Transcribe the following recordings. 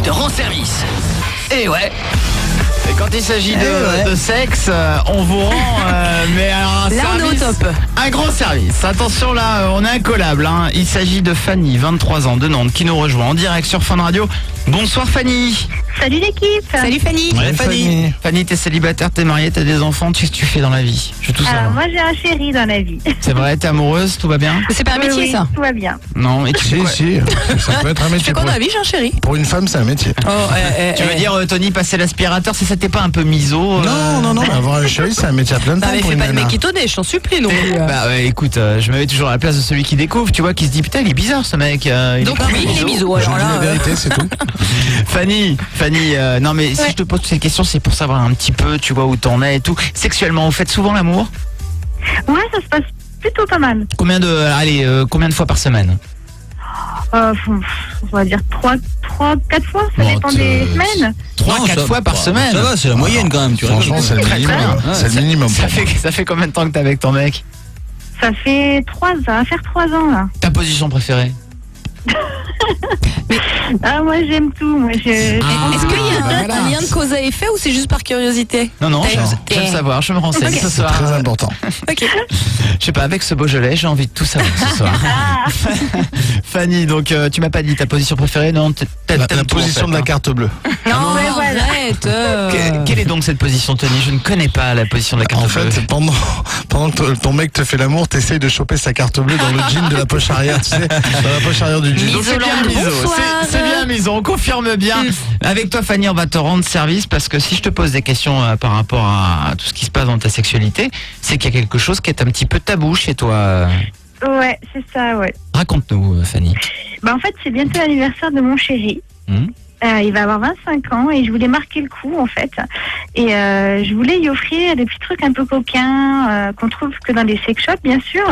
te rend service. Et ouais. Et quand il s'agit de sexe, on vous rend mais alors là, on est au top. Un grand service. Attention là, on est incollable. Hein. Il s'agit de Fanny, 23 ans, de Nantes, qui nous rejoint en direct sur Fun Radio. Bonsoir Fanny. Salut l'équipe. Salut Fanny. Ouais, Fanny. Fanny, t'es célibataire, t'es mariée, t'as des enfants. Qu'est-ce que tu fais dans la vie? Je veux tout savoir. Moi j'ai un chéri dans la vie. C'est vrai, t'es amoureuse, tout va bien? Mais c'est pas un métier Oui, ça. tout va bien. Non, et tu fais quoi? Si, ça peut être un Tu métier. fais quoi dans la vie, j'ai un chéri? Pour une femme, c'est un métier. Tu veux dire, Tony, passer l'aspirateur, c'est ça, t'es pas un peu miso? Non, avoir un chéri, c'est un métier à plein de temps. Non mais pour fais une pas le nana. mec étonné, je t'en supplie non plus. Bah ouais, écoute, je me mets toujours à la place de celui qui découvre, tu vois, qui se dit putain, il est bizarre ce mec. Donc oui, il est miso. Je Alors dis la là, vérité, c'est tout. Fanny, non mais si Ouais. je te pose toutes ces questions, c'est pour savoir un petit peu, tu vois, où t'en es et tout. Sexuellement, vous faites souvent l'amour? Ouais, ça se passe plutôt pas mal. Combien de fois par semaine? On va dire 3-4 fois, ça Bon, dépend des semaines. 3-4 fois par semaine. Ça va, c'est la moyenne quand même. Tu Franchement, c'est le Très, très minimum. bien. C'est le minimum. Ça fait combien de temps que t'es avec ton mec? Ça fait 3 ans, ça va faire 3 ans là. Ta position préférée? Ah moi j'aime tout, moi je... est-ce qu'il y a voilà. un lien de cause à effet ou c'est juste par curiosité? Non, je veux le savoir, je me renseigne ce soir. Très important. Ok. Je sais pas, avec ce Beaujolais, j'ai envie de tout savoir ce soir. Fanny, donc tu m'as pas dit ta position préférée, non? La T'aimes tout, en position fait, de la hein. carte bleue. Non, ouais, voilà. arrête. Quelle est donc cette position, Tony? Je ne connais pas la position de la carte En bleue. fait, pendant que ton mec te fait l'amour, t'essayes de choper sa carte bleue dans le jean de la poche arrière, tu sais, dans la poche arrière du jean. Donc c'est bien Miso, miso, bonsoir. c'est bien miso, on confirme bien. Avec toi Fanny, on va te rendre service parce que si je te pose des questions par rapport à tout ce qui se passe dans ta sexualité, c'est qu'il y a quelque chose qui est un petit peu tabou chez toi. Ouais, c'est ça, ouais. Raconte-nous Fanny. Bah en fait c'est bientôt l'anniversaire de mon chéri. Il va avoir 25 ans et je voulais marquer le coup en fait. Et je voulais lui offrir des petits trucs un peu coquins qu'on trouve que dans des sex shops bien sûr.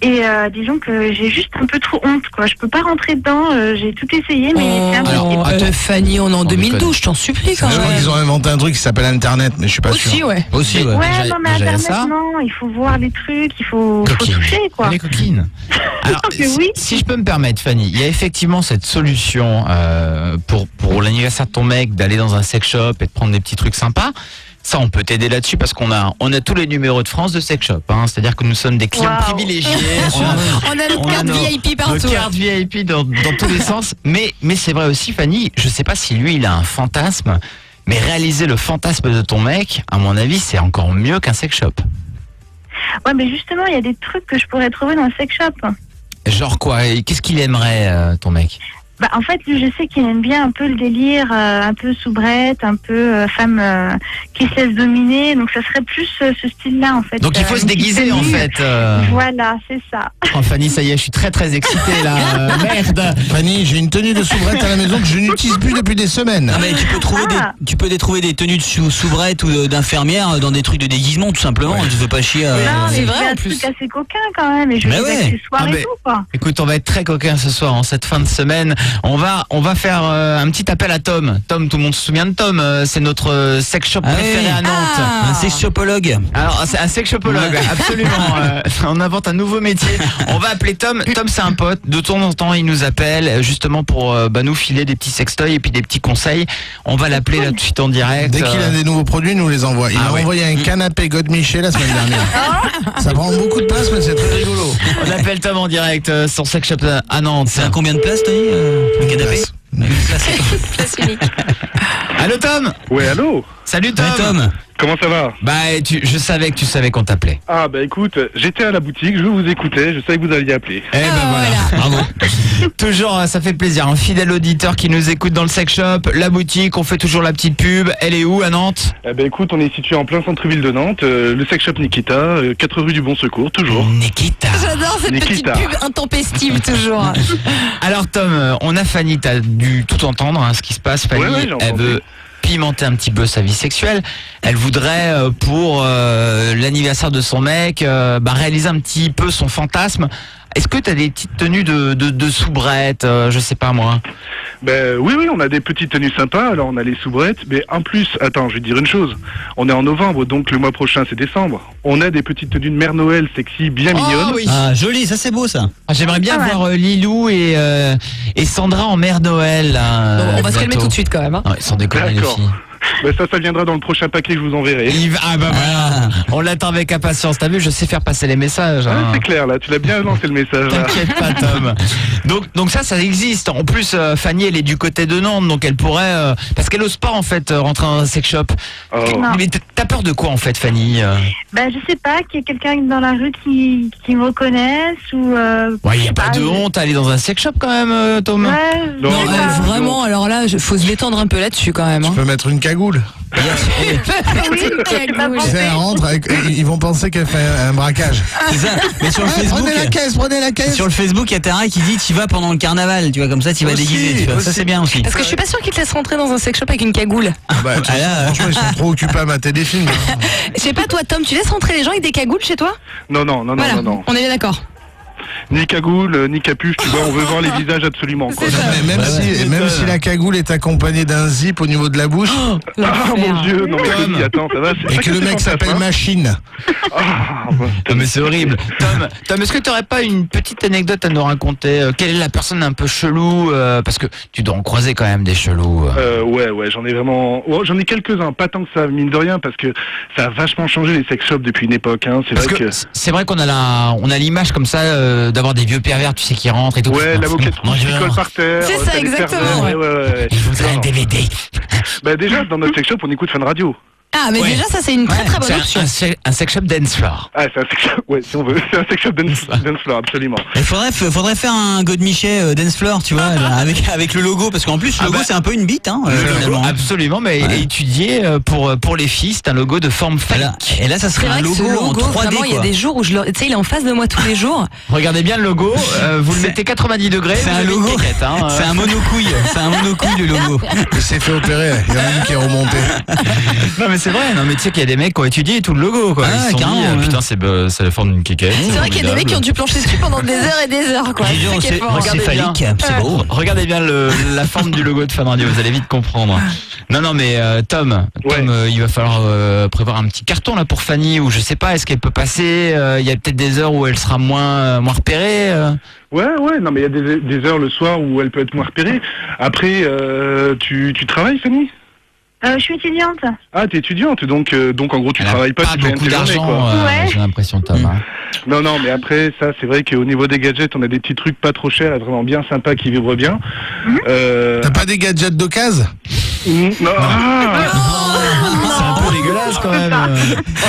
Et disons que j'ai juste un peu trop honte quoi. Je peux pas rentrer dedans, j'ai tout essayé mais c'est impossible. attends. Fanny, on est en déconne. 2012, je t'en supplie quand Je crois même. qu'ils ont inventé un truc qui s'appelle Internet, mais je suis pas Aussi, sûr. ouais. Aussi, ouais. Ouais, déjà- non mais déjà, il y a internet ça. non, il faut voir les trucs, il faut Coquine. toucher quoi. Elle est coquine. Alors, Que oui. si je peux me permettre, Fanny, il y a effectivement cette solution pour l'anniversaire de ton mec d'aller dans un sex shop et de prendre des petits trucs sympas. Ça, on peut t'aider là-dessus parce qu'on a tous les numéros de France de sex shop. Hein. C'est-à-dire que nous sommes des clients Waouh. privilégiés. On a notre On a carte nos- VIP partout. Nos cartes VIP dans tous les sens. Mais c'est vrai aussi, Fanny, je sais pas si lui, il a un fantasme, mais réaliser le fantasme de ton mec, à mon avis, c'est encore mieux qu'un sex shop. Ouais mais justement il y a des trucs que je pourrais trouver dans le sex shop. Genre quoi? Et qu'est-ce qu'il aimerait, ton mec? Bah, en fait, lui, je sais qu'il aime bien un peu le délire, un peu soubrette, un peu femme qui se laisse dominer. Donc, ça serait plus ce style-là, en fait. Donc il faut se une petite déguiser en tenue. fait. Voilà, c'est ça. Oh, Fanny, ça y est, je suis très très excité là. Merde. Fanny, j'ai une tenue de soubrette à la maison que je n'utilise plus depuis des semaines. Non, mais tu peux trouver Ah. trouver des tenues de soubrette ou d'infirmière dans des trucs de déguisement tout simplement. Tu te fais pas chier. Non, c'est mais vrai, je veux en un plus. truc assez coquin quand même. Et je Mais veux des ouais. accessoires Ah, et mais- tout, quoi. Écoute, on va être très coquin ce soir en cette fin de semaine. On va faire un petit appel à Tom. Tom, tout le monde se souvient de Tom. C'est notre sex shop Ah préféré oui. à Nantes. Ah. Un sexopologue. Alors, c'est un sex shopologue, Ouais. absolument. On invente un nouveau métier. On va appeler Tom. Tom, c'est un pote. De temps en temps, il nous appelle justement pour nous filer des petits sextoys et puis des petits conseils. On va l'appeler là tout de suite en direct. Dès qu'il a des nouveaux produits, il nous les envoie. Il Ah m'a ouais. envoyé un canapé Godemiché la semaine dernière. Ça prend beaucoup de place, mais c'est très rigolo. On appelle Tom en direct sur sex shop à Nantes. C'est à combien de places, Tony Le canapé Place. Une place, c'est- Place unique. Allô Tom. Ouais, allô. Salut Tom. Ouais, Tom. Comment ça va? Bah, je savais que tu savais qu'on t'appelait. Ah bah écoute, j'étais à la boutique, je vous écoutais, je savais que vous alliez appeler. Eh ben voilà. Bravo. Toujours, ça fait plaisir. Un fidèle auditeur qui nous écoute dans le sex shop, la boutique, on fait toujours la petite pub. Elle est où à Nantes? Eh ben écoute, on est situé en plein centre-ville de Nantes, le sex shop Nikita, 4 rue du Bon Secours, toujours. Nikita. J'adore cette Nikita. petite pub intempestive toujours. Alors Tom, on a Fanny, t'as dû tout entendre ce qui se passe. Fanny, Ouais, j'ai elle entendu. veut pimenter un petit peu sa vie sexuelle. Elle voudrait pour l'anniversaire de son mec réaliser un petit peu son fantasme. Est-ce que tu as des petites tenues de soubrette, je sais pas moi? Oui, on a des petites tenues sympas. Alors, on a les soubrettes. Mais en plus, attends, je vais te dire une chose. On est en novembre, donc le mois prochain, c'est décembre. On a des petites tenues de Mère Noël sexy, bien mignonnes. oui. Ah, joli, ça c'est beau ça. J'aimerais bien Ah ouais. voir Lilou et Sandra en Mère Noël. Là, Bon, on va se calmer bientôt. tout de suite quand même. Hein. Ouais, sans déconner les D'accord. filles. Ça viendra dans le prochain paquet que je vous enverrai. Ah bah voilà, on l'attend avec impatience. T'as vu, je sais faire passer les messages. Ah, Hein. c'est clair, là, tu l'as bien lancé le message. Là. T'inquiète pas, Tom. Donc ça existe. En plus, Fanny, elle est du côté de Nantes, donc elle pourrait, parce qu'elle ose pas en fait rentrer dans un sex shop. Oh. Non. Mais t'as peur de quoi en fait, Fanny? Je sais pas, qu'il y ait quelqu'un dans la rue qui me reconnaisse ou. Ouais, y a pas Ah, de oui. honte à aller dans un sex shop quand même, Tom. Ouais, Non, Non, je sais pas. vraiment, alors là, faut se détendre un peu là-dessus quand même. Tu Hein. peux mettre une cagoule. Oui, j'ai pas Cagoule. pensé. Elle rentre, ils vont penser qu'elle fait un braquage. C'est ça. Mais sur le Facebook. Prenez la caisse. Sur le Facebook, il y a Tara qui dit tu vas pendant le carnaval, tu vois, comme ça tu vas Aussi, déguiser, tu vois. Ça aussi. c'est bien aussi. Parce que je suis pas sûre qu'ils te laissent rentrer dans un sex shop avec une cagoule. Bah, de toute façon, franchement, ils sont trop occupés à mater des films. Je sais pas, toi, Tom, tu laisses rentrer les gens avec des cagoules chez toi? Non, Voilà, non. on est bien d'accord. Ni cagoule, ni capuche, tu vois, on veut voir les visages absolument. Quoi. Mais même si la cagoule est accompagnée d'un zip au niveau de la bouche Ah mon Dieu, non mais Tom. oui, attends, ça va. c'est et ça que le c'est mec fantasme, s'appelle hein. Machine. Ah, Non, mais c'est horrible. Tom, est-ce que tu n'aurais pas une petite anecdote à nous raconter? Quelle est la personne un peu chelou? Parce que tu dois en croiser quand même des chelous. ouais, j'en ai vraiment. Oh, j'en ai quelques-uns, pas tant que ça, mine de rien, parce que ça a vachement changé les sex shops depuis une époque. Hein. C'est Parce vrai que que. c'est vrai qu'on a l'image comme ça d'avoir des vieux pervers, tu sais, qui rentrent et tout. Ouais, la moquette rouge qui Bonjour. colle par terre. C'est ça, t'as les exactement, pervers, ouais. Je voudrais Non. un DVD. Déjà, dans notre sex shop, on écoute Fun Radio. Ah, mais Ouais. déjà, ça, c'est une très très bonne option. C'est un sex shop dance floor. Ah, c'est un sex shop, ouais, si on veut. C'est un sex shop dance floor, absolument. Il faudrait faire un Godemichet dance floor, tu vois, là, avec le logo, parce qu'en plus le logo c'est un peu une bite, hein, finalement. Absolument, mais il est étudié pour les filles, c'est un logo de forme phallique. Et là ça C'est serait vrai un que ce logo en logo, 3D vraiment, il y a quoi. des jours où tu sais, il est en face de moi tous les jours. Regardez bien le logo, vous le mettez 90 degrés, C'est vous un avez une logo. caquette, hein. C'est un monocouille, le logo. Il s'est fait opérer. Il y en a une qui est remontée. Non mais c'est vrai, non mais tu sais qu'il y a des mecs qui ont étudié tout le logo quoi. Ah, Ils se sont carrément, dit, ouais. putain c'est la forme d'une caquette. C'est vrai qu'il y a des mecs qui ont dû plancher dessus pendant des heures et des heures, quoi. Dis donc, C'est ça qui est c'est fort. regardez phallique, bien. c'est beau. Regardez bien la forme du logo de Fun Radio, vous allez vite comprendre. Non mais Tom, Ouais. il va falloir prévoir un petit carton là pour Fanny ou je sais pas, est-ce qu'elle peut passer, il y a peut-être des heures où elle sera moins repérée. Ouais, non, mais il y a des heures le soir où elle peut être moins repérée. Après, tu travailles, Fanny? Je suis étudiante. Ah, t'es étudiante, donc en gros, tu Elle a travailles pas, pas tu gagnes beaucoup tes journées, d'argent, quoi. Ouais. j'ai l'impression Tom. Hein. Non, mais après, ça, c'est vrai qu'au niveau des gadgets, on a des petits trucs pas trop chers et vraiment bien sympas qui vibrent bien. T'as pas des gadgets d'occasion? Non, C'est un peu dégueulasse quand même.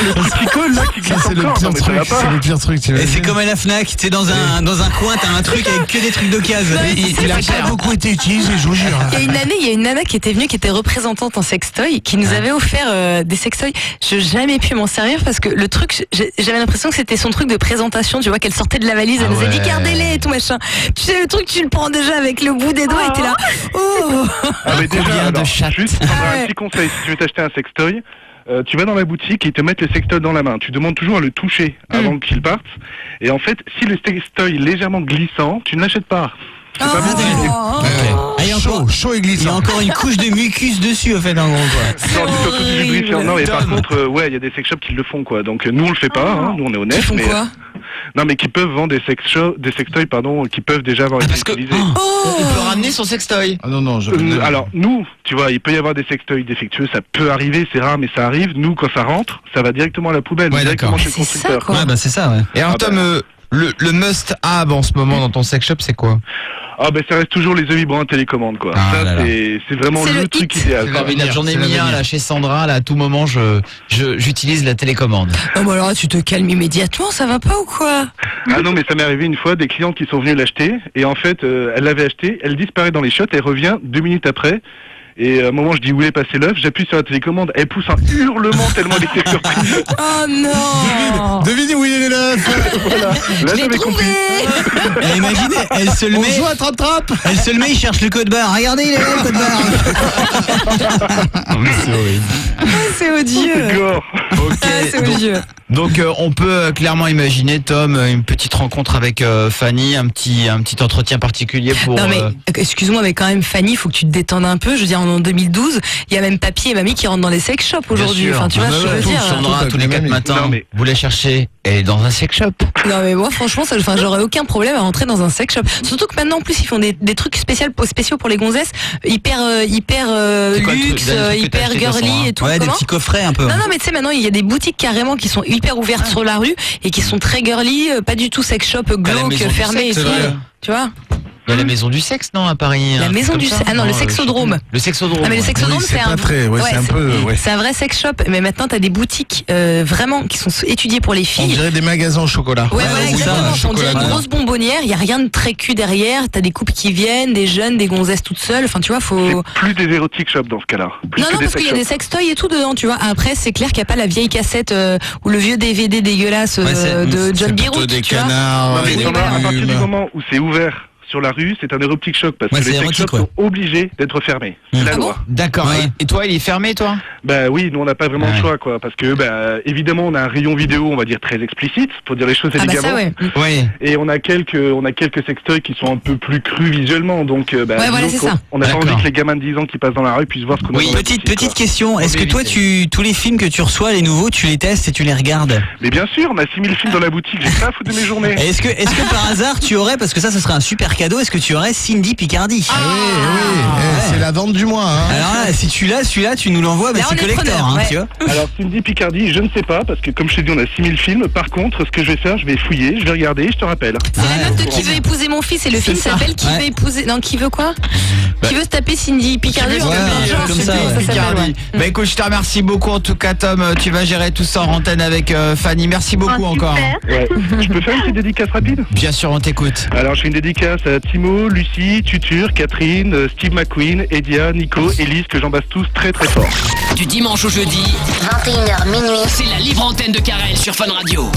le truc qui colle, là, qui Ça, glisse c'est le encore. pire Non, mais ça truc. va pas. C'est le pire truc. tu Et imagines c'est comme à la Fnac, tu sais, dans un coin, t'as un truc avec que des trucs d'occasion. Il a pas beaucoup été utilisé, je vous jure. Il y a une nana qui était venue, qui était représentante en sextoy, qui nous avait offert des sextoys. Je n'ai jamais pu m'en servir parce que le truc, j'avais l'impression que c'était son truc de présentation, tu vois, qu'elle sortait de la valise, elle Ah nous a dit ouais. gardez-les et tout machin. Tu sais, le truc, tu le prends déjà avec le bout des doigts et t'es là. Oh Ah, mais déjà, Combien de alors, chattes juste, je prendrai Ouais. un petit conseil. Si tu veux t'acheter un sextoy, tu vas dans la boutique et ils te mettent le sextoy dans la main. Tu demandes toujours à le toucher avant qu'il parte. Et en fait, si le sextoy est légèrement glissant, tu ne l'achètes pas. C'est pas bon. Oh. Ah, il y a encore- Chaud et il y a glissant. encore une couche de mucus dessus, en fait, en gros, quoi. Non, c'est surtout du lubrifiant. Non, mais par Tom. contre, ouais, il y a des sex shops qui le font, quoi. Donc, nous, on le fait pas, hein, nous, on est Ils honnêtes. font mais, quoi? non, mais qui peuvent vendre des sextoys, pardon, qui peuvent déjà avoir été parce que- utilisés. Il peut ramener son sextoy. Ah non, je. Alors, nous, tu vois, il peut y avoir des sextoys défectueux, ça peut arriver, c'est rare, mais ça arrive. Nous, quand ça rentre, ça va directement à la poubelle, Ouais, directement d'accord. chez le C'est ça, constructeur. quoi. Ouais, bah c'est ça, ouais. Et alors Ah bah. Tom, le must-have en ce moment dans ton sex shop, c'est quoi? Ah ben ça reste toujours les œufs vibrants à télécommande quoi. Ah là Ça là. c'est vraiment C'est le le truc hit. idéal. C'est quoi. l'avenir. J'en ai c'est mis un l'avenir. là chez Sandra, là à tout moment j'utilise la télécommande. Non, mais alors là, tu te calmes immédiatement, ça va pas ou quoi? Ah non mais ça m'est arrivé une fois des clientes qui sont venues l'acheter et en fait elle l'avait acheté, elle disparaît dans les shots, elle revient 2 minutes après. Et à un moment, je dis où est passé l'œuf, j'appuie sur la télécommande, elle pousse un hurlement tellement elle était surprise. Oh non! Devinez où il est l'œuf. Voilà. Là, Je l'ai j'avais trouvé! compris. Et imaginez, elle se le On met, joue à trappe-trappe. elle se le met, il cherche le code barre. Regardez, il est là, le code barre. C'est horrible. C'est odieux! C'est gore. Ok, Ah, c'est donc, odieux! Donc on peut clairement imaginer, Tom, une petite rencontre avec Fanny, un petit entretien particulier pour... Non mais excuse-moi, mais quand même Fanny, il faut que tu te détendes un peu. Je veux dire, en 2012, il y a même papy et mamie qui rentrent dans les sex shops aujourd'hui. Enfin, tu vois ce que je veux dire. Sandra, tous les 4 matins, vous la cherchez, elle est dans un sex shop. Non mais moi franchement, j'aurais aucun problème à rentrer dans un sex shop. Surtout que maintenant en plus ils font des trucs spéciaux pour les gonzesses, hyper luxe, hyper girly et tout. Ouais, des petits coffrets un peu. Non mais tu sais maintenant il y a des boutiques carrément qui sont hyper ouvertes sur la rue et qui sont très girly, pas du tout sex shop glauque fermé et tout. Tu vois. Il y a la maison du sexe, non, à Paris? La maison du sexe. Ah non, le sexodrome. Le sexodrome. Ah mais le sexodrome, c'est un c'est un vrai sex shop. Mais maintenant, t'as des boutiques vraiment qui sont étudiées pour les filles. On dirait des magasins au chocolat. Ouais, exactement. On dirait une grosse bonbonnière. Il y a rien de très cul derrière. T'as des couples qui viennent, des jeunes, des gonzesses toutes seules. Enfin, tu vois, faut. C'est plus des érotic shops dans ce cas-là. Non, parce qu'il y a des sextoys et tout dedans, tu vois. Après, c'est clair qu'il n'y a pas la vieille cassette ou le vieux DVD dégueulasse de John Birwood. Des canards. À partir du moment où c'est ouvert sur la rue, c'est un érotic shop parce que les sex shops sont obligés d'être fermés. C'est la loi. D'accord. Et toi, il est fermé, toi? Bah oui, nous on n'a pas vraiment le choix, quoi, parce que évidemment on a un rayon vidéo, on va dire très explicite, pour dire les choses élégamment. Et on a quelques sextoys qui sont un peu plus crus visuellement, donc on n'a pas envie que les gamins de 10 ans qui passent dans la rue puissent voir ce qu'on a dans la boutique, petite question. Est-ce que toi, tous les films que tu reçois, les nouveaux, tu les testes et tu les regardes? Mais bien sûr, on a 6000 films dans la boutique, j'ai pas à foutre de mes journées. Est-ce que par hasard tu aurais, parce que ça serait un super cadeau, est-ce que tu aurais Cindy Picardie? C'est la vente du mois. Alors là, si tu l'as, celui-là, tu nous l'envoies, c'est collector, tu vois. Alors Cindy Picardie, je ne sais pas, parce que comme je t'ai dit, on a 6000 films. Par contre, ce que je vais faire, je vais fouiller, je vais regarder, je te rappelle. C'est la meuf de Qui veut épouser mon fils, et le film s'appelle Qui veut épouser... Non, qui veut quoi? Qui veut se taper Cindy Picardie? Comme ça, Picardie. Bah écoute, je te remercie beaucoup en tout cas, Tom. Tu vas gérer tout ça en antenne avec Fanny. Merci beaucoup encore. Ouais. Je peux faire une petite dédicace rapide? Bien sûr, on t'écoute. Alors je fais une dédicace à Timo, Lucie, Tutur, Catherine, Steve McQueen, Edia, Nico, Elise, que j'embrasse tous très très fort. Du dimanche au jeudi, 21h minuit, c'est la libre antenne de Karel sur Fun Radio.